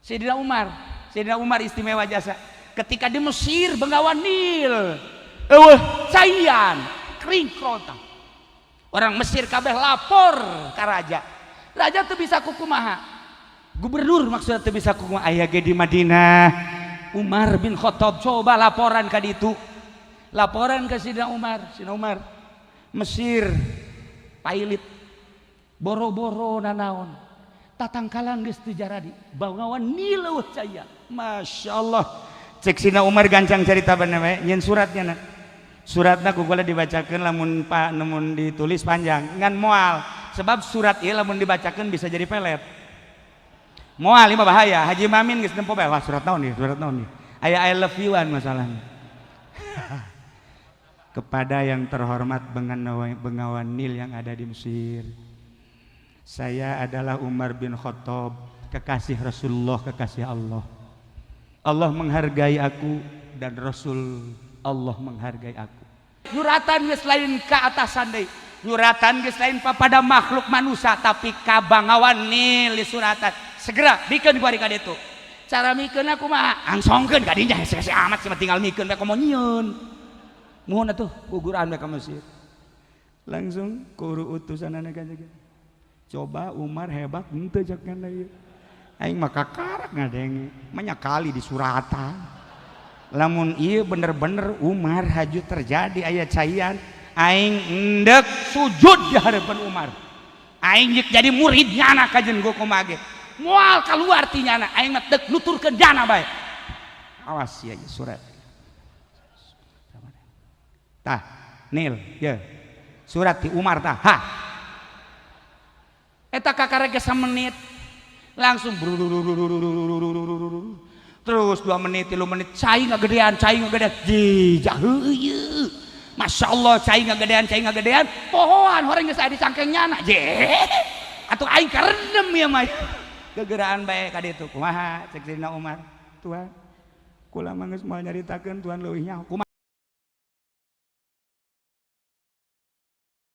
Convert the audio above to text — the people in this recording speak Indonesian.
Sayyidina Umar istimewa jasa ketika di Mesir Bengawan Nil cayan kering kerontang orang Mesir kabeh lapor ke raja tuh bisa kukumaha gubernur maksudnya tuh bisa kukumaha aya ge di Madinah Umar bin Khattab coba laporan ka ditu laporan ke Sayyidina Umar Mesir pailit boro-boro nanaon tatangkalan geus teu jaradi Bengawan Nil caya Masya Allah cek Sayyidina Umar gancang cerita bener we nyeun suratnya suratna kugula dibacakeun lamun ditulis panjang ngan moal sebab surat ieu lamun dibacakeun bisa jadi pelet moal ieu bahaya Haji Mamin geus nempo bae wah surat naon nih aya I love you-an masalahnya kepada yang terhormat Bengawan Nil yang ada di Mesir saya adalah Umar bin Khattab kekasih Rasulullah kekasih Allah menghargai aku dan Rasul Allah menghargai aku nyuratan geus lain ka atasan deui nyuratan geus lain pada makhluk manusia tapi ka Bengawan Nil di suratan segera bikeun bari ka ditu cara mikeun aku mah angsongkeun ka dinya hese amat cuma tinggal mikeun bae komo nyieun mohon atuh guguran bae ka Mesir langsung kuru utusanana ka coba Umar hebat henteu cek kana ieu aing mah kakarak ngadenge banyak kali di suratan lamun ieu bener-bener Umar haju terjadi aya cayan aing endek sujud di hadapan Umar aing jadi muridnya anak kajen gua kumaha ge moal keluar ti nyana aing mah teu nuturkeun jana bae awas ya surat tah Nil ye surat ti Umar tah ha eta kakarege samenit langsung terus 2 menit 3 menit cai ngagedean jijah heuyeu Masya Allah cai ngagedean pohoan horeng geus aya di cangkengnyana je atuh aing karendem ya mah gegeraan bae ka ditu kumaha cek Sayyidina Umar Tuhan kula mah geus moal nyaritakeun Tuhan leuwih nyaho kumaha